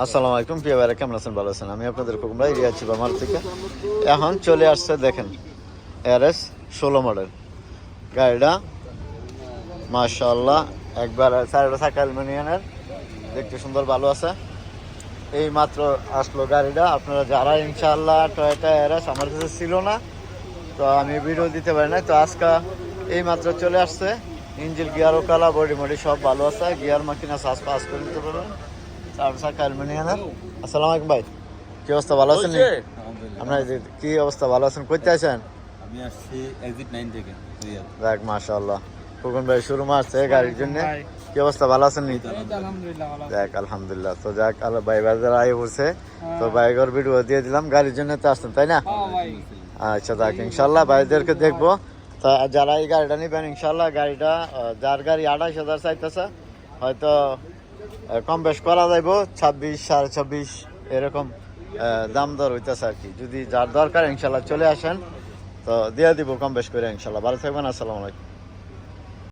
আসসালামু আলাইকুম প্রিয় ভাইরা, কেমন আছেন? ভালো আছেন? আমি আপনাদের কুকুমরা এরিয়া ছিল আমার থেকে এখন চলে আসছে। দেখেন RS 16 মডেল গাড়িটা, মাশাআল্লাহ একবার চারটা চাকা অ্যালুমিনিয়ামের, দেখতে সুন্দর ভালো আছে। এই মাত্র আসলো গাড়িটা। আপনারা যারা ইনশাআল্লাহ টয়োটা RS আমার কাছে ছিল না, তো আমি ভিডিও দিতে পারি না, তো আজকে এই মাত্র চলে আসছে। ইঞ্জিন গিয়ার ও কালা, বডি মডি সব ভালো আছে। গিয়ার মাকিনা সাজ পাস করে নিতে পারবেন। চার চাকা অ্যালুমিনিয়ামের। আসসালামু আলাইকুম ভাই, কি অবস্থা? ভালো আছেন? আপনার কি অবস্থা? ভালো আছেন? কইতে আছেন? আমি আসছি এক্সিট 9 থেকে রিয়াদ। দেখ মাশাআল্লাহ, ফুকন ভাই শুরু মারছে গাড়ির জন্য। কি অবস্থা? ভালো আছেন? দেখ আলহামদুলিল্লাহ। তো যাক আল্লাহ ভাই বাজার আয় বলছে, তো বাইকের ভিডিও দিয়ে দিলাম। গাড়ির জন্য তো আসছেন তাই না? আচ্ছা দেখ ইনশাল্লাহ ভাইদেরকে দেখবো। তা যারা এই গাড়িটা নেবেন ইনশাল্লাহ, গাড়িটা যার গাড়ি 28,000 চাইতেছে, হয়তো কম বেশ করা যাইব। 26, 26.5 এরকম দাম দর হইতেছে আর কি। যদি যার দরকার ইনশাল্লাহ চলে আসেন, তো দিয়ে দিব কম বেশ করে ইনশাল্লাহ। ভালো থাকবেন। আসসালামু আলাইকুম।